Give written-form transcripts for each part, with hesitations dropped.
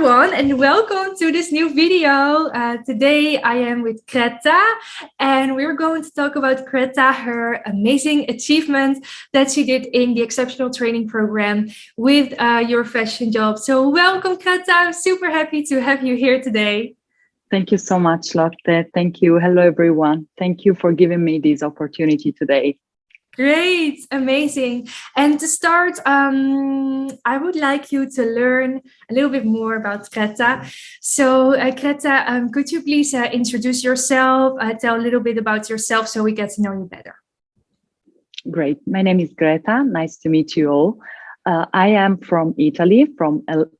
everyone, and welcome to this new video. Today I am with Greta, and we're going to talk about Greta, her amazing achievement that she did in the exceptional training program with your fashion job. So welcome, Greta. I'm super happy to have you here today. Thank you so much, Lotte. Thank you. Hello, everyone. Thank you for giving me this opportunity today. Great, amazing. And to start, I would like you to learn a little bit more about Greta. So, Greta, could you please introduce yourself, tell a little bit about yourself so we get to know you better? Great. My name is Greta. Nice to meet you all. I am from Italy,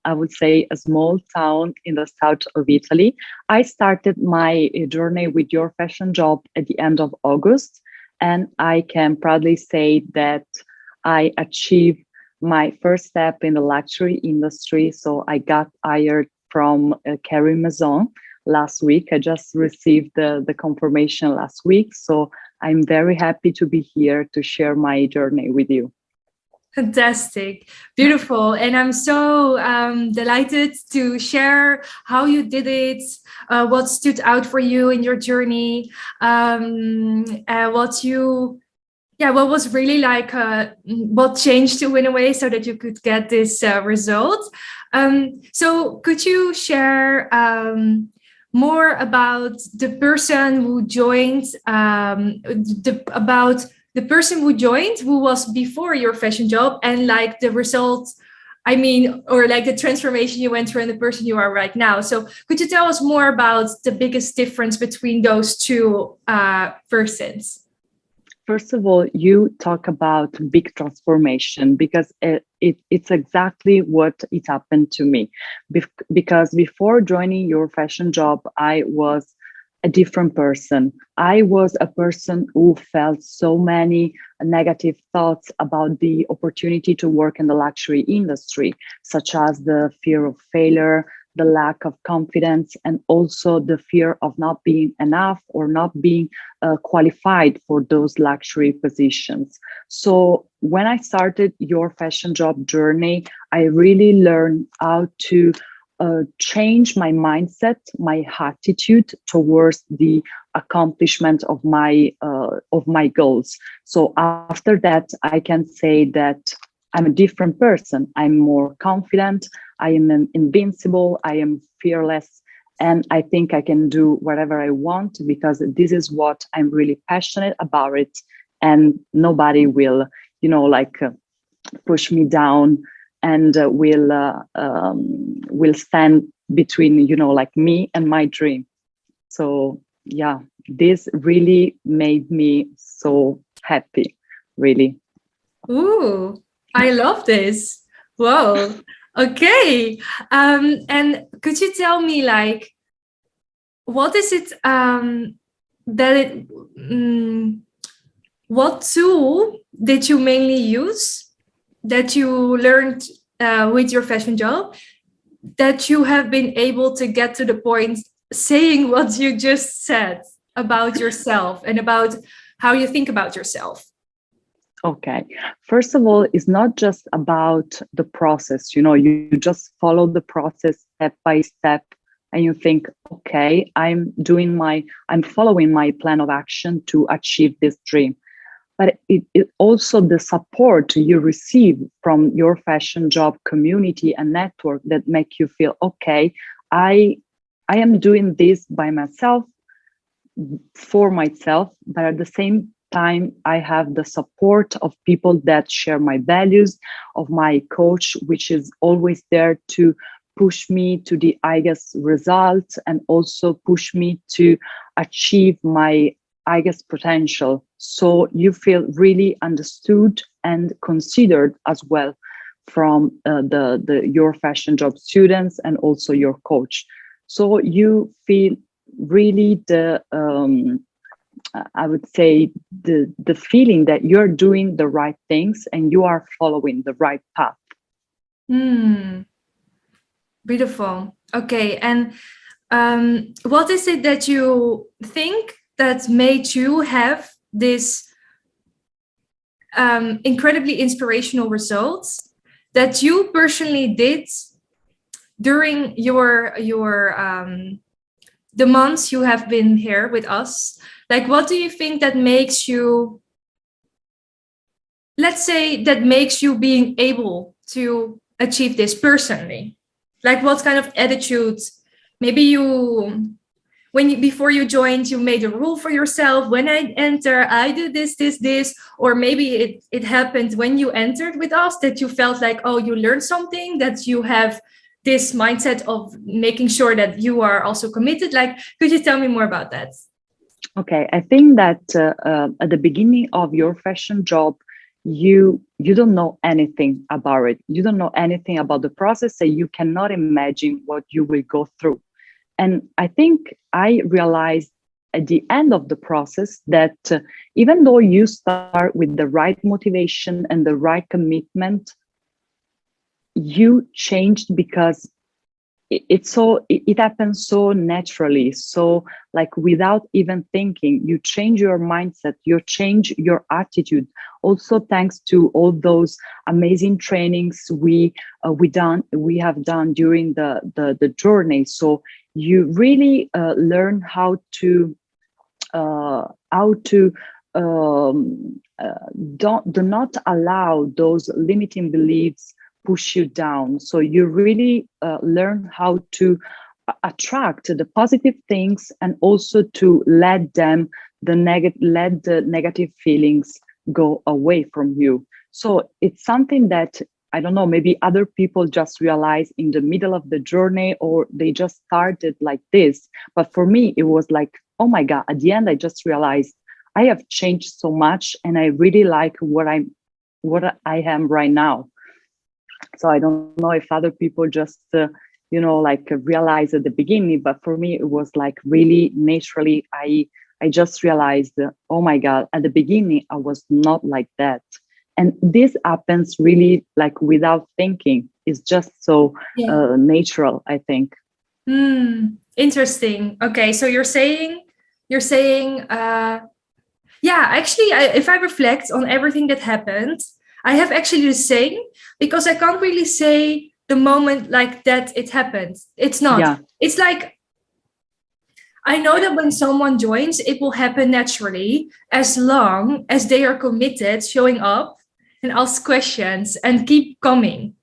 I would say, a small town in the south of Italy. I started my journey with your fashion job at the end of August. And I can proudly say that I achieved my first step in the luxury industry. So I got hired from Kering Maison last week. I just received the confirmation last week. So I'm very happy to be here to share my journey with you. Fantastic, beautiful. And I'm so delighted to share how you did it, what stood out for you in your journey, what was really like, what changed you in a way so that you could get this result. So could you share more about the person who joined, the person who joined, who was before your fashion job, and like the result, or like the transformation you went through and the person you are right now. So could you tell us more about the biggest difference between those two persons? First of all, you talk about big transformation because it's exactly what it happened to me. Because before joining your fashion job, I was a different person. I was a person who felt so many negative thoughts about the opportunity to work in the luxury industry, such as the fear of failure, the lack of confidence, and also the fear of not being enough or not being qualified for those luxury positions. So when I started your fashion job journey, I really learned how to change my mindset, my attitude towards the accomplishment of my goals. So after that, I can say that I'm a different person. I'm more confident. I am invincible. I am fearless. And I think I can do whatever I want because this is what I'm really passionate about it. And nobody will, push me down and will stand between, me and my dream. So yeah, this really made me so happy, really. Ooh, I love this. Whoa. Okay. And could you tell me, like, what is it what tool did you mainly use that you learned with your fashion job that you have been able to get to the point saying what you just said about yourself and about how you think about yourself? Okay. First of all, it's not just about the process. You just follow the process step by step and you think, okay, I'm following my plan of action to achieve this dream. But it also the support you receive from your fashion job community and network that make you feel, okay, I am doing this by myself, for myself, but at the same time, I have the support of people that share my values, of my coach, which is always there to push me to the highest results and also push me to achieve my highest potential. So you feel really understood and considered as well from your fashion job students and also your coach. So you feel really I would say the feeling that you're doing the right things and you are following the right path. Beautiful. Okay. And what is it that you think that made you have this incredibly inspirational results that you personally did during the months you have been here with us, like what do you think that makes you, let's say, that makes you being able to achieve this personally? Like what kind of attitude, maybe you, before you joined, you made a rule for yourself: when I enter, I do this, or maybe it happened when you entered with us that you felt like, oh, you learned something, that you have this mindset of making sure that you are also committed. Like, could you tell me more about that? Okay, I think that at the beginning of your fashion job, you don't know anything about it. You don't know anything about the process, and you cannot imagine what you will go through. And I think I realized at the end of the process that even though you start with the right motivation and the right commitment, you changed because it happens so naturally, so like without even thinking. You change your mindset, you change your attitude, also thanks to all those amazing trainings we have done during the journey. So you really learn how to do not allow those limiting beliefs push you down. So you really learn how to attract the positive things, and also to let the negative feelings go away from you. So it's something that, I don't know, maybe other people just realize in the middle of the journey, or they just started like this. But for me, it was like, oh my God, at the end, I just realized I have changed so much, and I really like what I am right now. So I don't know if other people just like realize at the beginning, but for me it was like really naturally. I just realized, oh my God, at the beginning I was not like that. And this happens really like without thinking. It's just so natural, I think. Interesting. Okay, so you're saying yeah, actually, if I reflect on everything that happened, I have actually the same, because I can't really say the moment like that it happened. It's not. Yeah. It's like, I know that when someone joins, it will happen naturally, as long as they are committed, showing up and ask questions and keep coming.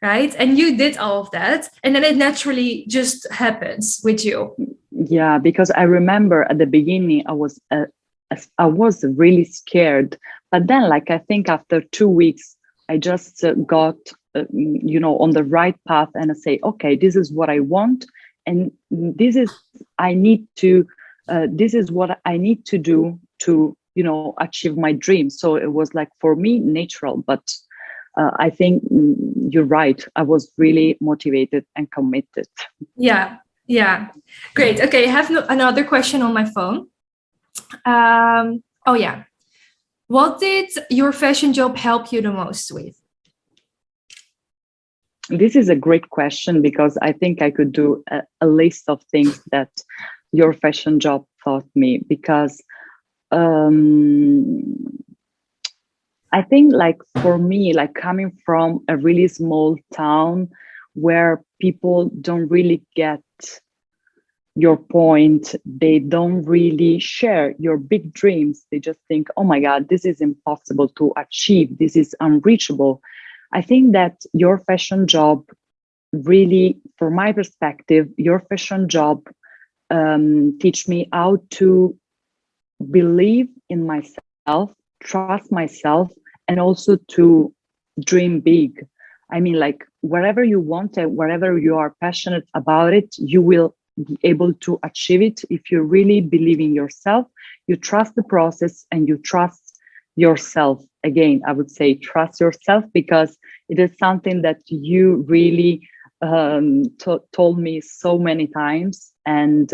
Right. And you did all of that. And then it naturally just happens with you. Yeah, because I remember at the beginning I was really scared, but then, like, I think after 2 weeks, I just got on the right path, and I say, okay, this is what I want, and this is what I need to do to achieve my dream. So it was like, for me, natural. But I think you're right. I was really motivated and committed. Yeah. Yeah. Great. Okay. I have another question on my phone. Oh, yeah. What did your fashion job help you the most with? This is a great question, because I think I could do a list of things that your fashion job taught me. Because I think, like, for me, like, coming from a really small town where people don't really get your point, they don't really share your big dreams. They just think, oh my God, this is impossible to achieve, this is unreachable. I think that your fashion job really, from my perspective, your fashion job teach me how to believe in myself, trust myself, and also to dream big. I mean, like, wherever you want it, wherever you are passionate about it, you will be able to achieve it if you really believe in yourself, you trust the process, and you trust yourself. Again, I would say trust yourself, because it is something that you really told me so many times. And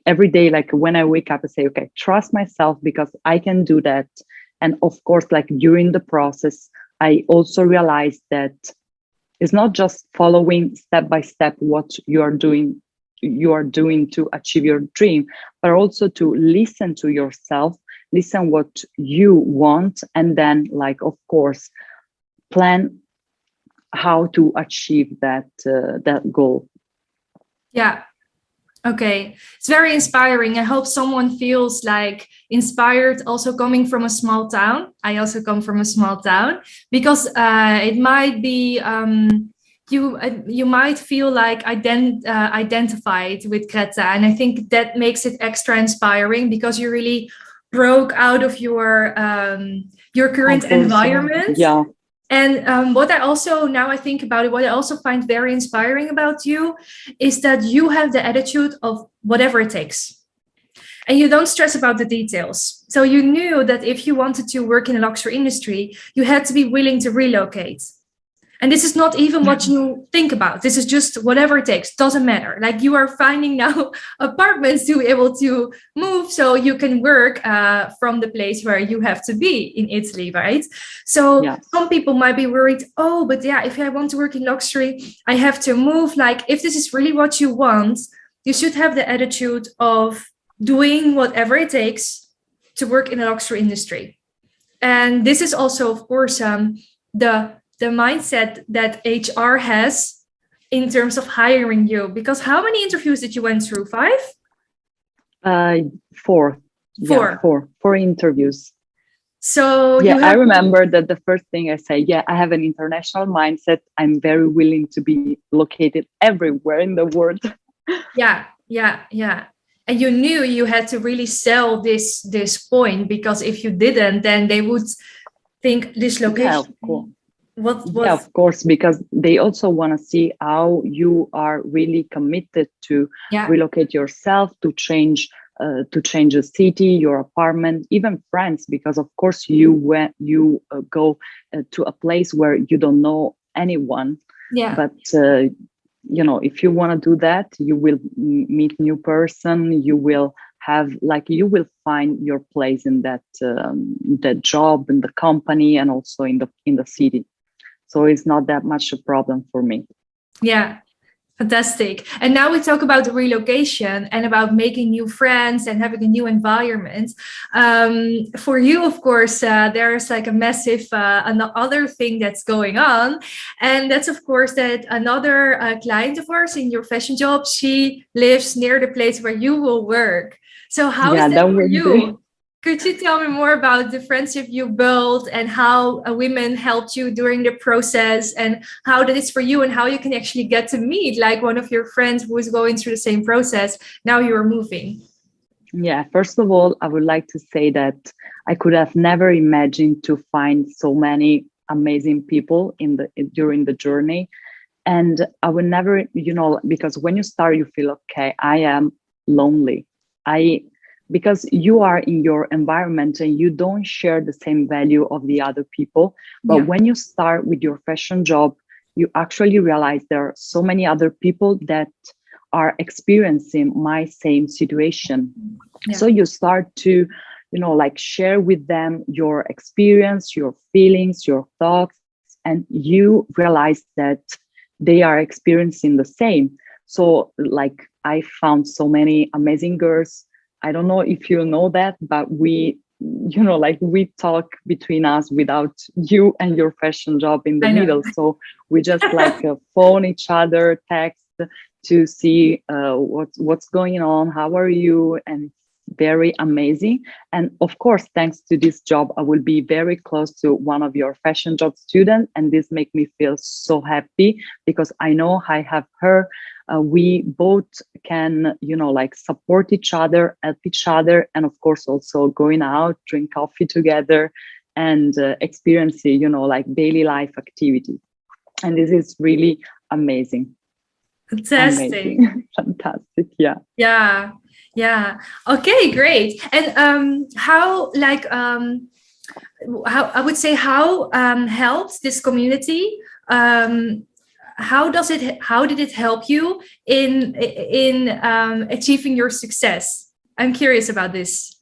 every day, like when I wake up, I say, okay, trust myself, because I can do that. And of course, like during the process, I also realized that it's not just following step by step what you are doing to achieve your dream, but also to listen to yourself, listen what you want, and then, like, of course, plan how to achieve that goal. Yeah. Okay, it's very inspiring. I hope someone feels like inspired also coming from a small town. I also come from a small town, because it might be you might feel like identified with Greta, and I think that makes it extra inspiring, because you really broke out of your current Comfort zone. environment. Yeah. And what I also, now I think about it, what I also find very inspiring about you is that you have the attitude of whatever it takes. And you don't stress about the details. So you knew that if you wanted to work in the luxury industry, you had to be willing to relocate. And this is not even what you think about. This is just whatever it takes. Doesn't matter. Like, you are finding now apartments to be able to move so you can work from the place where you have to be in Italy, right? So Yes. some people might be worried, oh, but yeah, if I want to work in luxury, I have to move. Like, if this is really what you want, you should have the attitude of doing whatever it takes to work in the luxury industry. And this is also, of course, the mindset that HR has in terms of hiring you. Because how many interviews did you went through? 5? 4. 4. Yeah, 4 interviews. So yeah, I remember that the first thing I say, yeah, I have an international mindset. I'm very willing to be located everywhere in the world. yeah. And you knew you had to really sell this point, because if you didn't, then they would think this location. Yeah, of course. What? Yeah, of course, because they also want to see how you are really committed to relocate yourself, to change a city, your apartment, even friends, because of course you go to a place where you don't know anyone. Yeah. But if you want to do that, you will meet new person. You will find your place in that job, in the company, and also in the city. So it's not that much a problem for me. Yeah, fantastic. And now we talk about the relocation and about making new friends and having a new environment. For you, of course, there's like a massive another thing that's going on. And that's, of course, that another client of ours in your fashion job, she lives near the place where you will work. So how is that for you? Could you tell me more about the friendship you built and how women helped you during the process, and how that is for you, and how you can actually get to meet like one of your friends who is going through the same process? Now you're moving. Yeah, first of all, I would like to say that I could have never imagined to find so many amazing people during the journey. And I would never, because when you start, you feel, okay, I am lonely. Because you are in your environment and you don't share the same value of the other people. But when you start with your fashion job, you actually realize there are so many other people that are experiencing my same situation. So you start to, share with them your experience, your feelings, your thoughts, and you realize that they are experiencing the same. So I found so many amazing girls. I don't know if you know that, but we talk between us without you and your fashion job in the middle. So we just phone each other, text to see what's going on, how are you, and very amazing. And of course, thanks to this job, I will be very close to one of your fashion job students, and this makes me feel so happy because I know I have her. We both can, support each other, help each other, and of course also going out, drink coffee together, and experiencing, daily life activity. And this is really amazing. Fantastic. Amazing. Fantastic. Yeah. Okay, great. And how I would say how helps this community? How did it help you in achieving your success? I'm curious about this.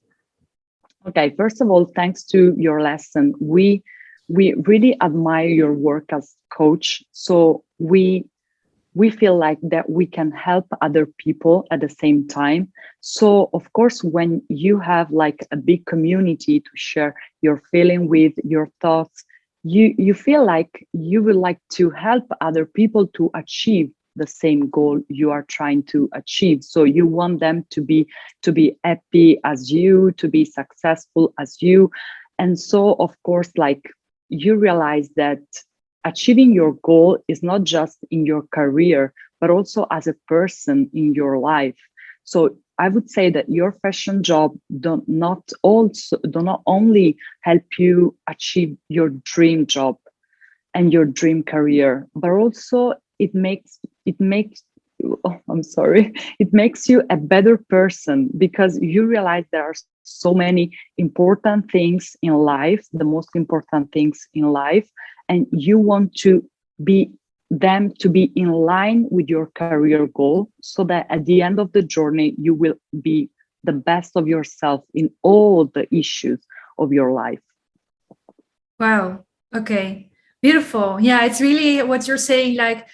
Okay, first of all, thanks to your lesson, we really admire your work as coach. So we feel like that we can help other people at the same time. So of course, when you have a big community to share your feeling with, your thoughts, you feel like you would like to help other people to achieve the same goal you are trying to achieve. So you want them to be happy as you, to be successful as you. And so of course, like, you realize that achieving your goal is not just in your career, but also as a person in your life. So I would say that your fashion job do not only help you achieve your dream job and your dream career, but also it makes oh, I'm sorry, it makes you a better person, because you realize there are so many important things in life, the most important things in life, and you want to be them to be in line with your career goal, so that at the end of the journey you will be the best of yourself in all the issues of your life. Wow. Okay. Beautiful. Yeah, it's really what you're saying. Like,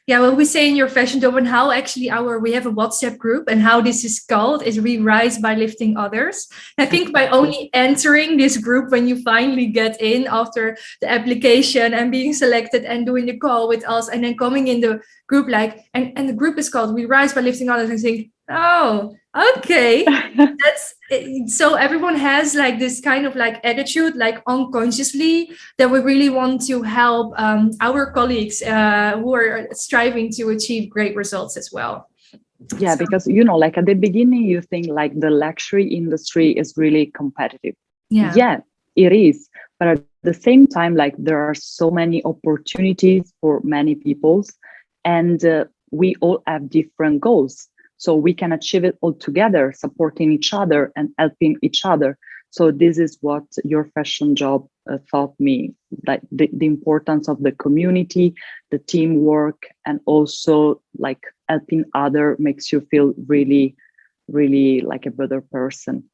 yeah, what we say in your fashion job, and how actually we have a WhatsApp group, and how this is called is we rise by lifting others. I think by only entering this group, when you finally get in after the application and being selected and doing the call with us, and then coming in the group, like, and the group is called We Rise by Lifting Others, and think, oh, okay. That's so everyone has like this kind of like attitude, like unconsciously, that we really want to help our colleagues who are striving to achieve great results as well. Yeah, because like at the beginning you think like the luxury industry is really competitive. Yeah, it is, but at the same time, like, there are so many opportunities for many peoples, and we all have different goals, so we can achieve it all together, supporting each other and helping each other. So this is what your fashion job taught me, like the importance of the community, the teamwork, and also like helping other makes you feel really, really like a better person.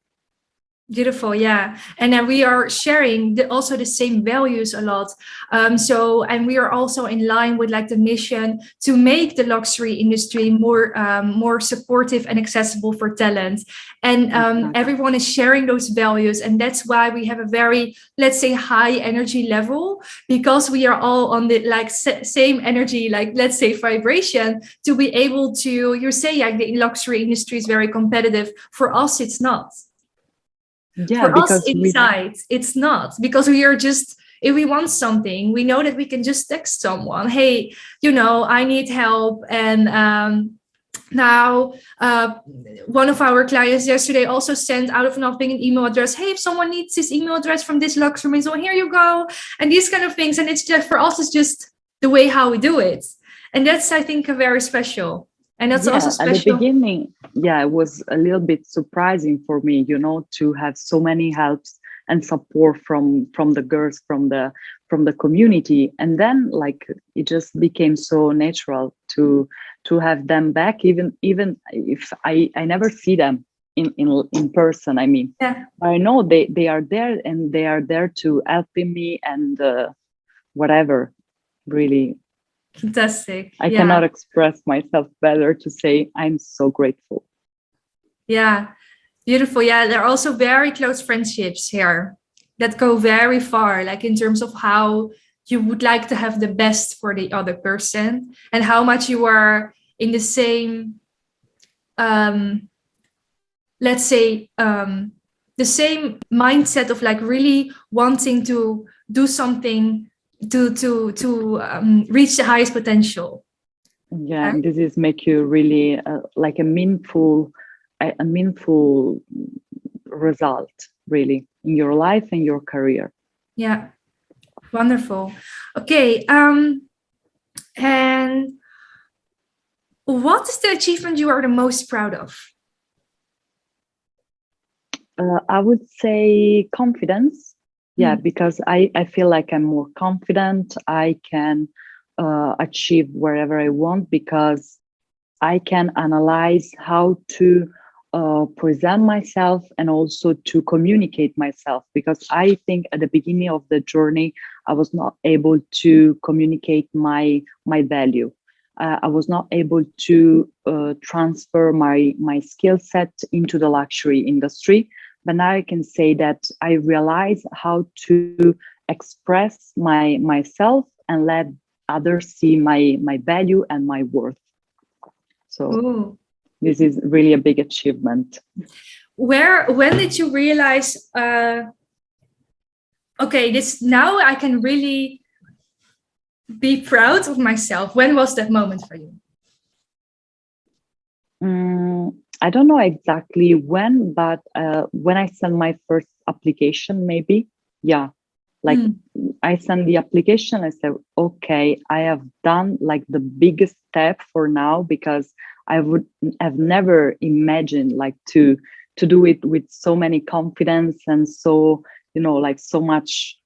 Beautiful, yeah, and then we are sharing also the same values a lot. And we are also in line with like the mission to make the luxury industry more supportive and accessible for talent. And everyone is sharing those values, and that's why we have a very, let's say, high energy level, because we are all on the like same energy, like, let's say, vibration, to be able to. You say like the luxury industry is very competitive. For us, it's not. Yeah, For us because inside, it's not, because we are just, if we want something, we know that we can just text someone, hey, I need help. And now one of our clients yesterday also sent out of nothing an email address, hey, if someone needs this email address from this luxury maison, here you go, and these kind of things. And it's just, for us, it's just the way how we do it, and that's, I think, a very special. And that's also special. At the beginning, it was a little bit surprising for me, to have so many helps and support from the girls from the community. And then like it just became so natural to have them back, even if I never see them in person. I mean, I know they are there, and they are there to helping me and whatever, really. Fantastic. I cannot express myself better to say I'm so grateful. Yeah, beautiful. Yeah, there are also very close friendships here that go very far, like in terms of how you would like to have the best for the other person, and how much you are in the same, let's say, the same mindset of like really wanting to do something to reach the highest potential. Yeah, and this is make you really like a meaningful result, really, in your life and your career. Yeah, wonderful. Okay, and what is the achievement you are the most proud of? I would say confidence. Yeah, because I feel like I'm more confident. I can achieve wherever I want, because I can analyze how to present myself and also to communicate myself. Because I think at the beginning of the journey, I was not able to communicate my value. I was not able to transfer my skill set into the luxury industry. But now I can say that I realize how to express myself and let others see my value and my worth. So Ooh. this is really a big achievement. When did you realize, okay, this now I can really be proud of myself? When was that moment for you? I don't know exactly when, but when I sent my first application, maybe, yeah, like I sent the application. I said, okay, I have done like the biggest step for now, because I would have never imagined like to do it with so many confidence and so, like so much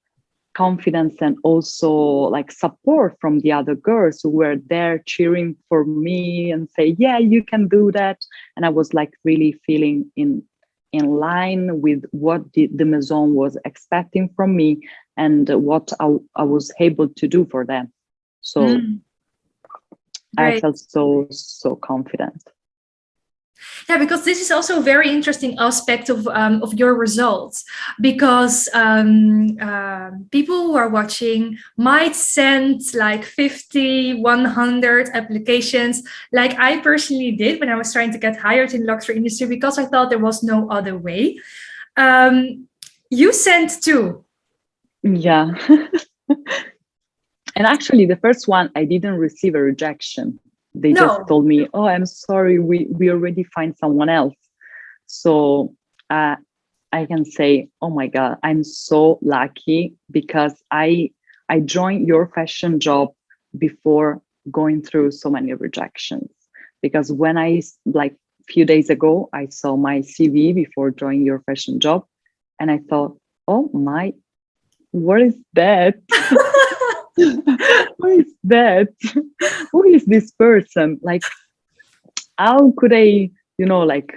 confidence, and also like support from the other girls who were there cheering for me and say, yeah, you can do that. And I was like really feeling in line with what the Maison was expecting from me, and what I was able to do for them. So I felt so confident. Yeah, because this is also a very interesting aspect of your results, because people who are watching might send like 50, 100 applications, like I personally did when I was trying to get hired in the luxury industry, because I thought there was no other way. You sent 2. Yeah. And actually, the first one, I didn't receive a rejection. They just told me, oh, I'm sorry, we already find someone else. So I can say, oh my God, I'm so lucky, because I joined your fashion job before going through so many rejections. Because when I, like a few days ago, I saw my CV before joining your fashion job, and I thought, oh my, what is that? What is that? Who is this person? Like, how could I, like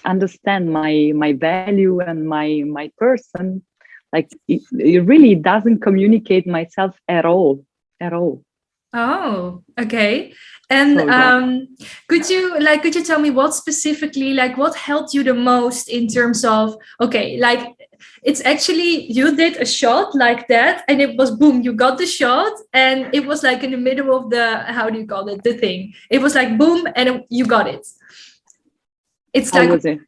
understand my value and my person? Like, it really doesn't communicate myself at all. Oh, okay. And So, yeah. could you tell me what specifically, like what helped you the most in terms of, okay, like it's actually you did a shot like that and it was boom, you got the shot and it was like in the middle of the, how do you call it, the thing. It was like boom and you got it. It's How like, was it?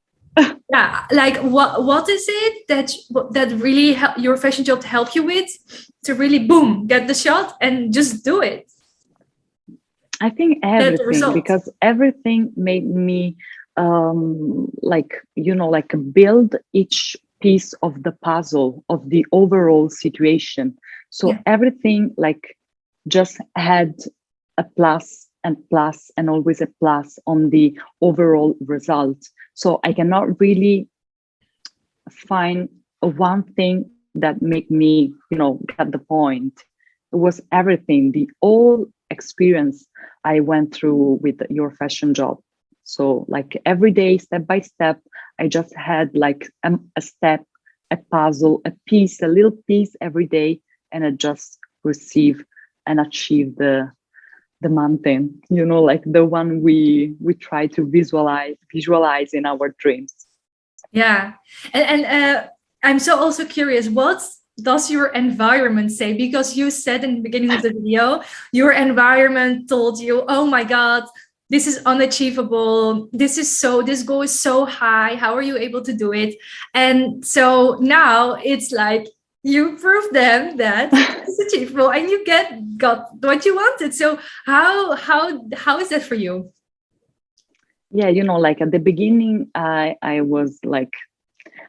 yeah, like what is it that really your fashion job help you with to really boom, get the shot and just do it? I think everything, because everything made me like, like build each piece of the puzzle of the overall situation. So everything like just had a plus and always a plus on the overall result. So I cannot really find one thing that made me, get the point. It was everything, the whole experience I went through with your fashion job. So like every day, step by step, I just had like a step, a puzzle, a piece, a little piece every day, and I just receive and achieve the mountain, like the one we try to visualize in our dreams. Yeah. And I'm so also curious, what does your environment say? Because you said in the beginning of the video, your environment told you, oh my God, this is unachievable. This goal is so high. How are you able to do it? And so now it's like you prove them that it's achievable and you got what you wanted. So how is that for you? Yeah, like at the beginning, I was like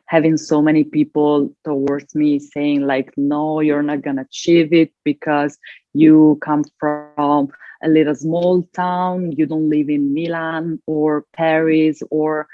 having so many people towards me saying like, no, you're not gonna achieve it because you come from a little small town, you don't live in Milan or Paris, or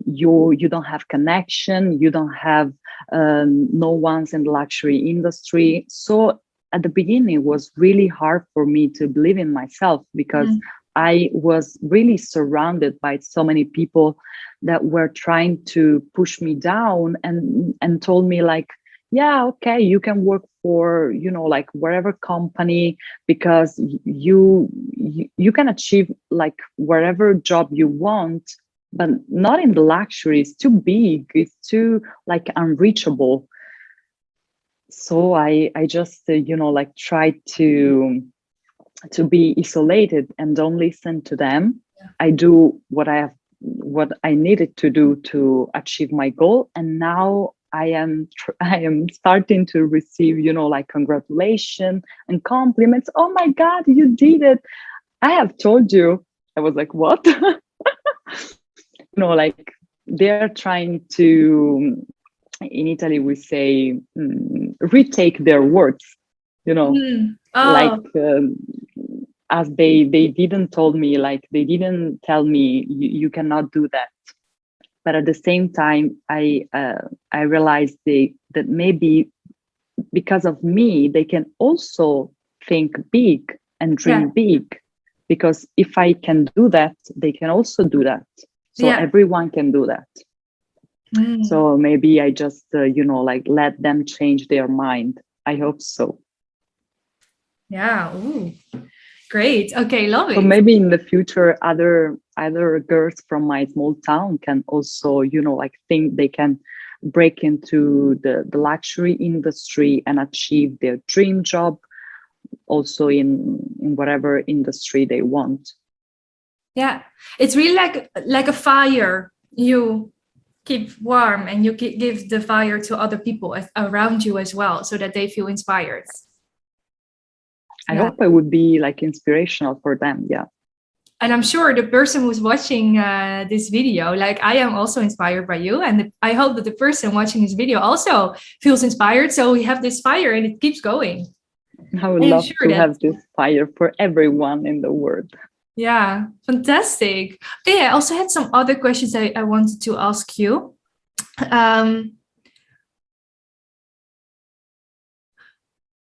you don't have connection, you don't have no one's in the luxury industry. So at the beginning, it was really hard for me to believe in myself, because I was really surrounded by so many people that were trying to push me down and told me like, yeah, okay, you can work for, like wherever company, because you can achieve like wherever job you want, but not in the luxury. It's too big. It's too like unreachable. So I just like try to be isolated and don't listen to them. I do what I needed to do to achieve my goal, and now I am starting to receive like congratulations and compliments. Oh my God, you did it! I have told you. I was like, what? Like they're trying to. In Italy, we say retake their words. Like Oh, as they didn't told me, like they didn't tell me you cannot do that. But at the same time, I realized that maybe because of me, they can also think big and yeah, dream big. Because if I can do that, they can also do that. So yeah. everyone can do that. Mm, So maybe I just, like let them change their mind. I hope so. yeah. Ooh, great. Okay, love So it. maybe in the future, other girls from my small town can also, like think they can break into the luxury industry and achieve their dream job also in whatever industry they want. Yeah, it's really like a fire. You keep warm and you give the fire to other people around you as well, so that they feel inspired. I Yeah, hope I would be like inspirational for them. Yeah. and I'm sure the person who's watching this video, like I am also inspired by you, and I hope that the person watching this video also feels inspired. So we have this fire and it keeps going. I would I am love sure to that. have this fire for everyone in the world. Yeah, fantastic. Okay, I also had some other questions I wanted to ask you. Um,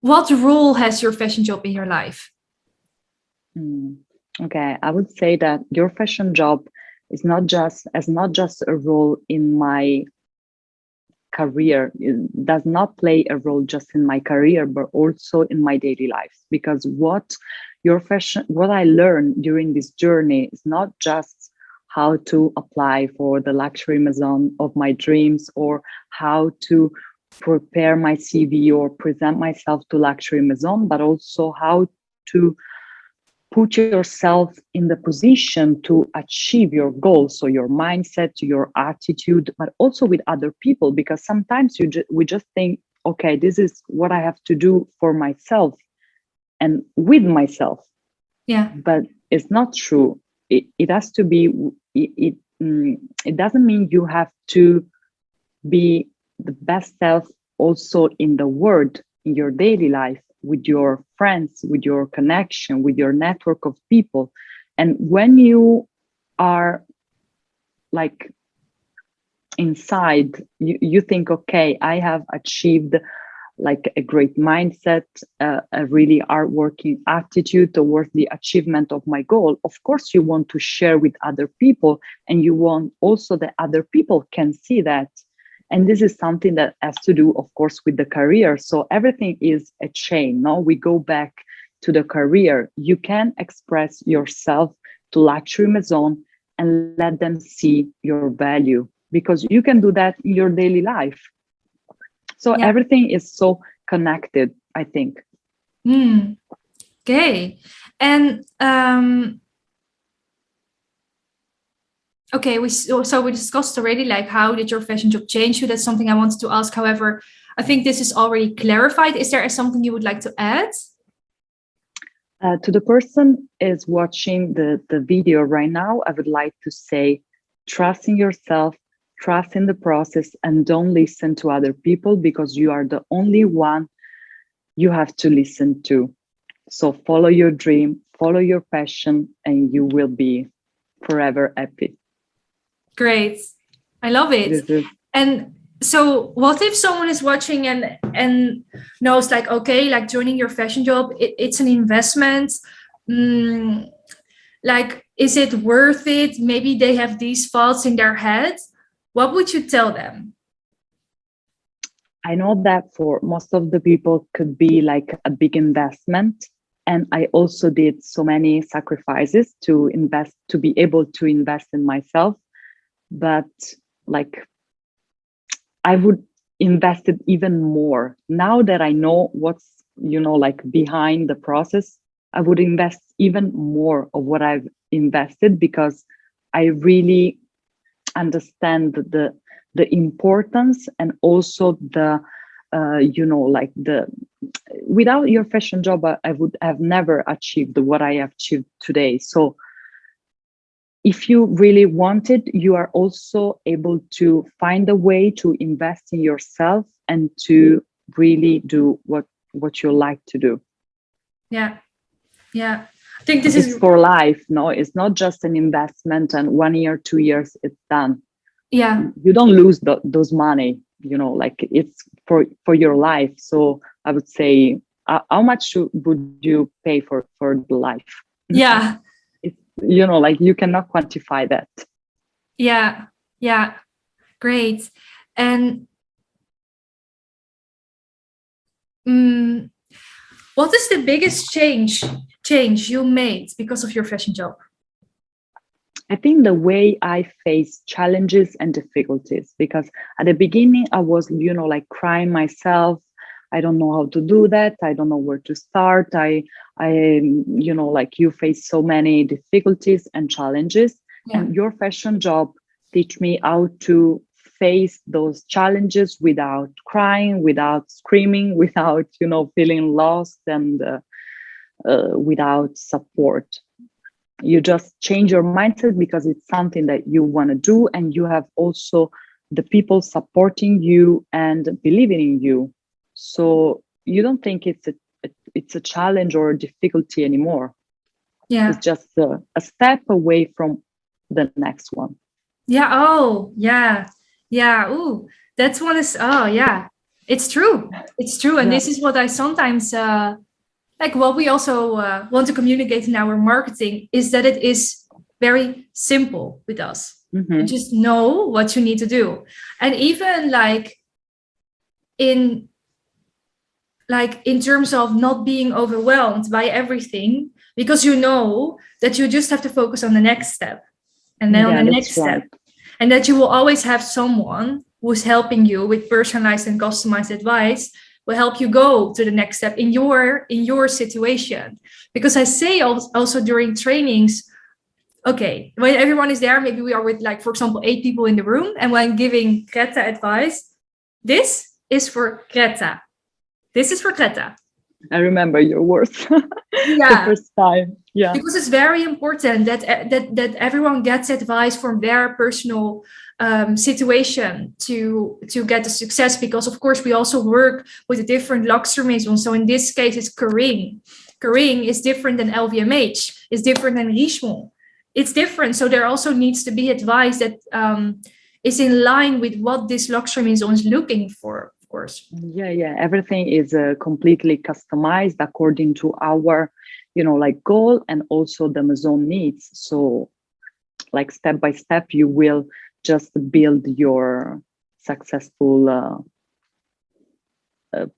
what role has your fashion job in your life? Mm. Okay, I would say that your fashion job is not just a role in my career. It does not play a role just in my career, but also in my daily life. Because what I learned during this journey is not just how to apply for the luxury maison of my dreams or how to prepare my CV or present myself to luxury maison, but also how to put yourself in the position to achieve your goals, so your mindset, your attitude, but also with other people, because sometimes we just think, okay, this is what I have to do for myself and with myself, Yeah, but it's not true. It has to be it doesn't mean you have to be the best self also in the world, in your daily life, with your friends, with your connection, with your network of people. And when you are like inside, you think, okay, I have achieved like a great mindset, a really hardworking attitude towards the achievement of my goal. Of course, you want to share with other people, and you want also that other people can see that. And this is something that has to do, of course, with the career. So everything is a chain. No, we go back to the career. You can express yourself to luxury maison and let them see your value, because you can do that in your daily life. So yeah. everything is so connected, I think. Mm, okay. And okay, we discussed already like how did your fashion job change you? That's something I wanted to ask. However, I think this is already clarified. Is there something you would like to add? To the person is watching the video right now, I would like to say, trust in yourself, trust in the process, and don't listen to other people, because you are the only one you have to listen to. So follow your dream, follow your passion, and you will be forever happy. Great. I love it. This is And so what if someone is watching and knows like, okay, like joining your fashion job, it's an investment. Mm, like, is it worth it? Maybe they have these thoughts in their head. What would you tell them? I know that for most of the people could be like a big investment. And I also did so many sacrifices to invest, to be able to invest in myself. But like I would invested even more. Now that I know what's, like behind the process, I would invest even more of what I've invested, because I really understand the importance, and also the like the without your fashion job, I would have never achieved what I have achieved today. So if you really want it, you are also able to find a way to invest in yourself and to really do what you like to do. Yeah. I think this It's is for life. No, it's not just an investment and 1 year, 2 years, it's done. Yeah. You don't lose those money, like it's for your life. So I would say, how much would you pay for the life? Yeah. It's, like you cannot quantify that. Yeah. Great. And what is the biggest change you made because of your fashion job? I think the way I face challenges and difficulties, because at the beginning I was, like crying myself. I don't know how to do that. I don't know where to start. I, like you face so many difficulties and challenges, and your fashion job teach me how to face those challenges without crying, without screaming, without, feeling lost, and without support. You just change your mindset because it's something that you want to do, and you have also the people supporting you and believing in you. So you don't think it's a challenge or a difficulty anymore. It's just a step away from the next one. Oh, yeah. Ooh, that's one is, oh, yeah. It's true. And this is what I sometimes, like what we also want to communicate in our marketing, is that it is very simple with us. Mm-hmm. You just know what you need to do. And even like in terms of not being overwhelmed by everything, because you know that you just have to focus on the next step, and then on the next step, and that you will always have someone who's helping you with personalized and customized advice, will help you go to the next step in your situation. Because I say also during trainings, okay, when everyone is there, maybe we are with, like, for example, 8 people in the room, and when giving Greta advice, this is for Greta. This is for Greta. I remember your words. The first time. Yeah. Because it's very important that everyone gets advice from their personal situation to get the success. Because of course we also work with a different luxury maison. So in this case, it's Kering. Kering is different than LVMH. It's different than Richemont. It's different. So there also needs to be advice that is in line with what this luxury maison is looking for. Yeah, everything is completely customized according to our like goal, and also the maison needs. So like step by step you will just build your successful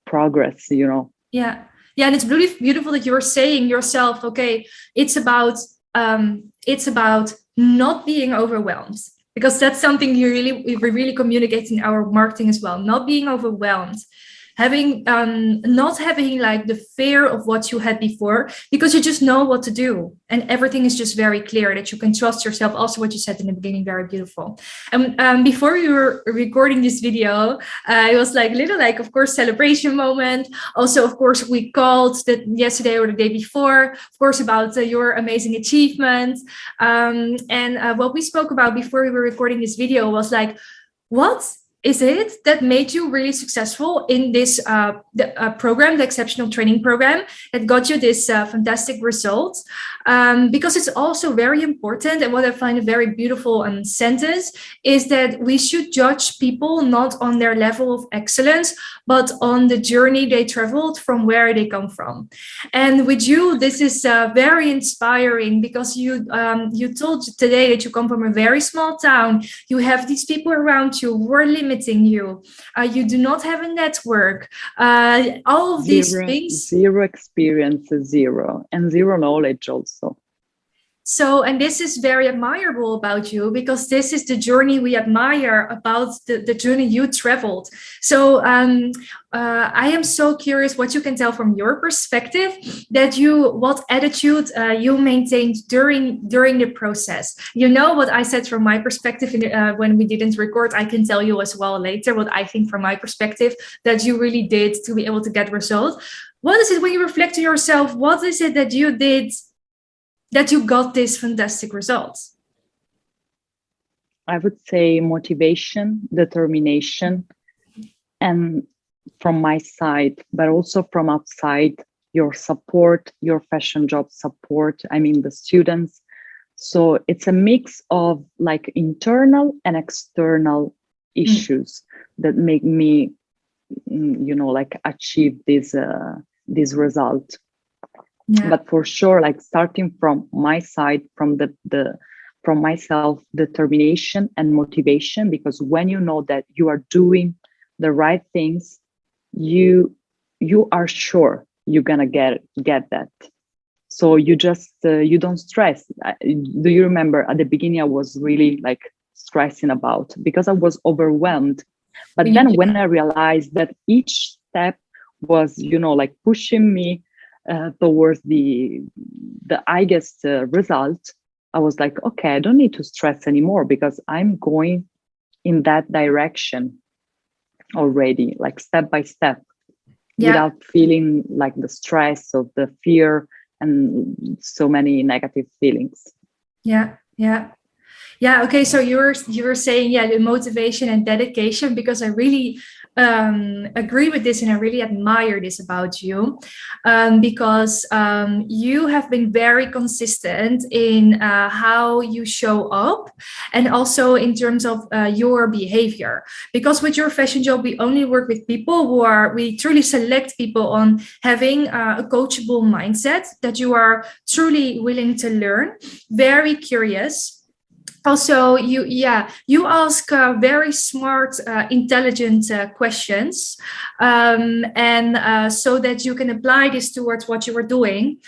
progress. Yeah, and it's beautiful that you're saying yourself, okay, it's about not being overwhelmed. Because that's something we really communicate in our marketing as well. Not being overwhelmed, not having like the fear of what you had before, because you just know what to do, and everything is just very clear, that you can trust yourself. Also, what you said in the beginning, very beautiful. And before we were recording this video, it was like little, like, of course, celebration moment. Also, of course, we called yesterday or the day before, of course, about your amazing achievement. And what we spoke about before we were recording this video was like, what is it that made you really successful in this program, the exceptional training program, that got you this fantastic result? Because it's also very important, and what I find a very beautiful sentence is that we should judge people not on their level of excellence, but on the journey they traveled from where they come from. And with you, this is very inspiring, because you told today that you come from a very small town. You have these people around you who are limiting you. You do not have a network. All of these things. Zero experience, zero knowledge also. So, and this is very admirable about you, because this is the journey we admire about the journey you traveled. So, I am so curious what you can tell from your perspective, that what attitude you maintained during the process. You know what I said from my perspective when we didn't record. I can tell you as well later what I think from my perspective that you really did to be able to get results. What is it when you reflect to yourself? What is it that you did that you got these fantastic results? I would say motivation, determination, and from my side, but also from outside, your support, your fashion job support, I mean, the students. So it's a mix of like internal and external issues that make me, like achieve this result. Yeah. But for sure, like starting from my side, from from myself, determination and motivation, because when you know that you are doing the right things, you are sure you're gonna get that. So you just you don't stress. Do you remember at the beginning I was really like stressing about, because I was overwhelmed, but then when I realized that each step was like pushing me towards the highest result, I was like, okay, I don't need to stress anymore, because I'm going in that direction already, like step by step, without feeling like the stress of the fear and so many negative feelings. Yeah. Okay. So you were saying, the motivation and dedication, because I really agree with this, and I really admire this about you, because you have been very consistent in how you show up, and also in terms of your behavior. Because with your fashion job, we only work with people we truly select people on having a coachable mindset, that you are truly willing to learn, very curious. Also, you ask very smart, intelligent questions, and so that you can apply this towards what you are doing.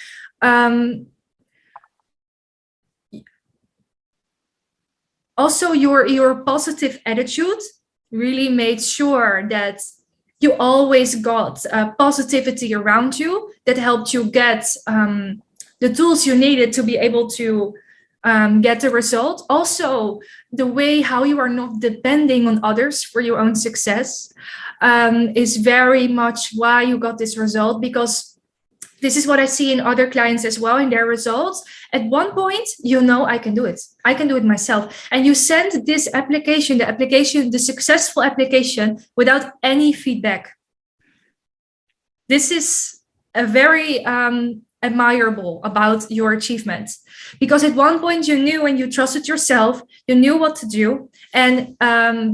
Also, your positive attitude really made sure that you always got positivity around you, that helped you get the tools you needed to be able to get the result. Also, the way how you are not depending on others for your own success is very much why you got this result, because this is what I see in other clients as well in their results. At one point, I can do it. I can do it myself. And you send this application, the successful application, without any feedback. This is a very admirable about your achievement, because at one point you knew and you trusted yourself, you knew what to do, and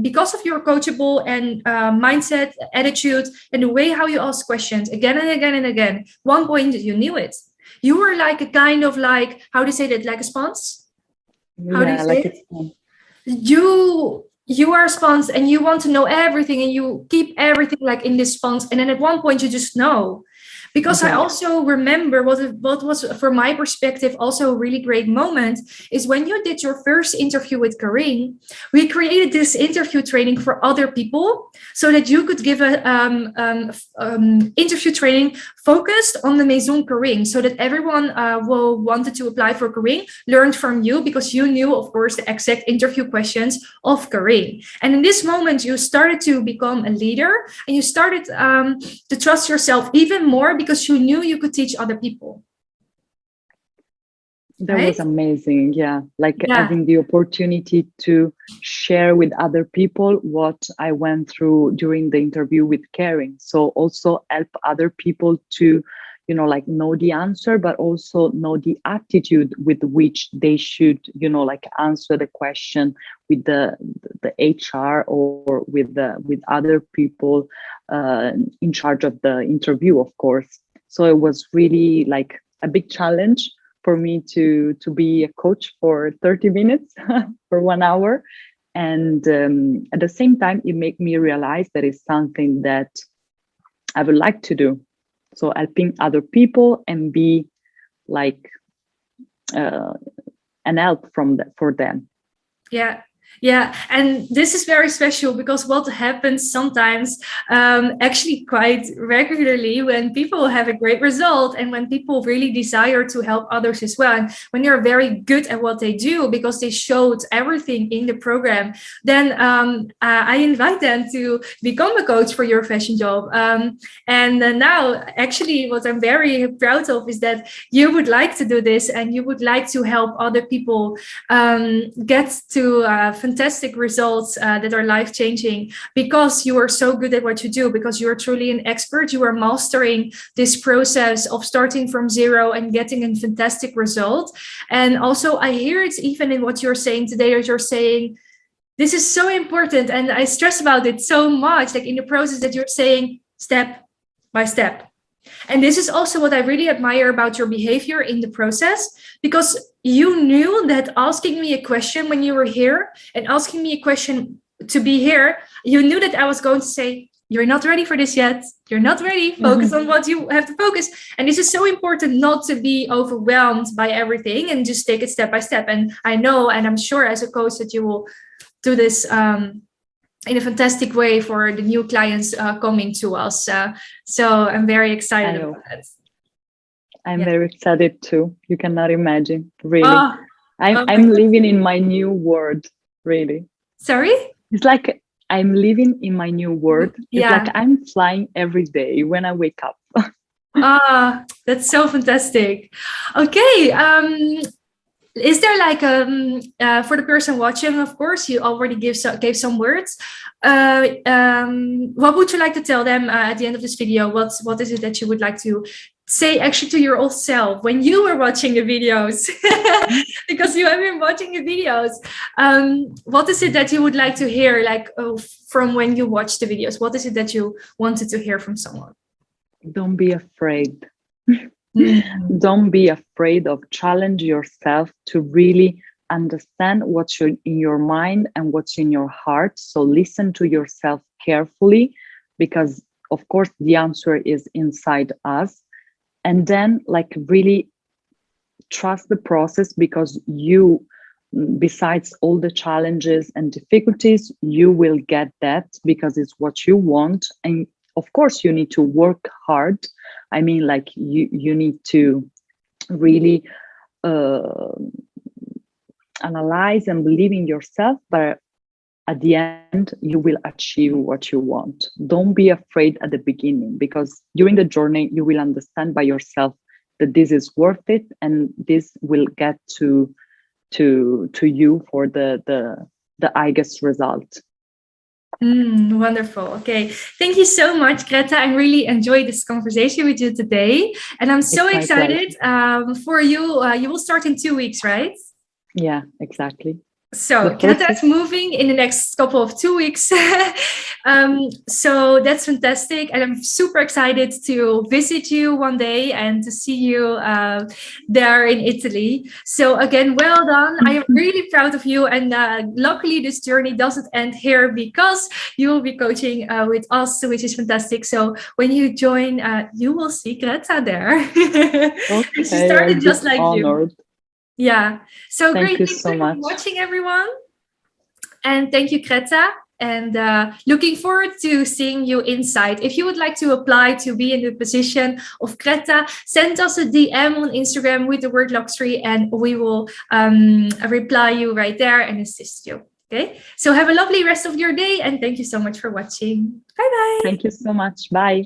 because of your coachable and mindset, attitude, and the way how you ask questions again and again and again, one point you knew it. You were like a kind of like, how do you say that, like a sponge? How do you say like it? You are a sponge, and you want to know everything, and you keep everything like in this sponge, and then at one point you just know. Because I also remember what was, from my perspective, also a really great moment is when you did your first interview with Kering. We created this interview training for other people, so that you could give a interview training focused on the Maison Kering, so that everyone who wanted to apply for Kering learned from you, because you knew, of course, the exact interview questions of Kering. And in this moment, you started to become a leader, and you started to trust yourself even more, because you knew you could teach other people. That was amazing. Yeah. Like having the opportunity to share with other people what I went through during the interview with Kering. So also help other people to, like know the answer, but also know the attitude with which they should, like answer the question with the HR or with other people in charge of the interview, of course. So it was really like a big challenge for me to be a coach for 30 minutes for 1 hour. And at the same time, it made me realize that it's something that I would like to do. So helping other people and be like and help for them. Yeah. Yeah, and this is very special because what happens sometimes, actually quite regularly, when people have a great result and when people really desire to help others as well, and when they're very good at what they do because they showed everything in the program, then I invite them to become a coach for your fashion job. And now, actually, what I'm very proud of is that you would like to do this and you would like to help other people get to fantastic results that are life-changing because you are so good at what you do, because you are truly an expert. You are mastering this process of starting from zero and getting a fantastic result. And also I hear it even in what you're saying today, that you're saying this is so important, and I stress about it so much, like in the process that you're saying step by step. And this is also what I really admire about your behavior in the process, because you knew that asking me a question when you were here and asking me a question to be here, you knew that I was going to say, you're not ready for this yet. You're not ready. Focus on what you have to focus. And this is so important, not to be overwhelmed by everything and just take it step by step. And I know, and I'm sure as a coach that you will do this in a fantastic way for the new clients coming to us. So I'm very excited about that. I'm very excited too. You cannot imagine, really. Oh, I'm living in my new world, really. Sorry? It's like I'm living in my new world. It's like I'm flying every day when I wake up. That's so fantastic. Okay. Is there like for the person watching, of course, you already gave some words. What would you like to tell them at the end of this video? What is it that you would like to say actually to your old self when you were watching the videos? Because you have been watching the videos. What is it that you would like to hear, like from when you watched the videos? What is it that you wanted to hear from someone? Don't be afraid. Don't be afraid of challenge yourself to really understand what's in your mind and what's in your heart. So listen to yourself carefully, because of course the answer is inside us. And then like really trust the process, because you, besides all the challenges and difficulties, you will get that because it's what you want. And of course you need to work hard. I mean, like you need to really analyze and believe in yourself, but at the end you will achieve what you want. Don't be afraid at the beginning, because during the journey you will understand by yourself that this is worth it, and this will get to you for the highest result. Wonderful. Okay. Thank you so much, Greta. I really enjoyed this conversation with you today. And I'm so excited for you. You will start in 2 weeks, right? Yeah, exactly. So Greta is moving in the next couple of 2 weeks. So that's fantastic. And I'm super excited to visit you one day and to see you there in Italy. So again, well done. I am really proud of you. And luckily this journey doesn't end here, because you will be coaching with us, which is fantastic. So when you join, you will see Greta there. Okay, she started just like honored. you. Yeah. So Thank great. you Thanks so for much. watching, everyone. And thank you, Greta. And looking forward to seeing you inside. If you would like to apply to be in the position of Greta, send us a DM on Instagram with the word luxury, and we will reply you right there and assist you. Okay. So have a lovely rest of your day, and thank you so much for watching. Bye-bye. Thank you so much. Bye.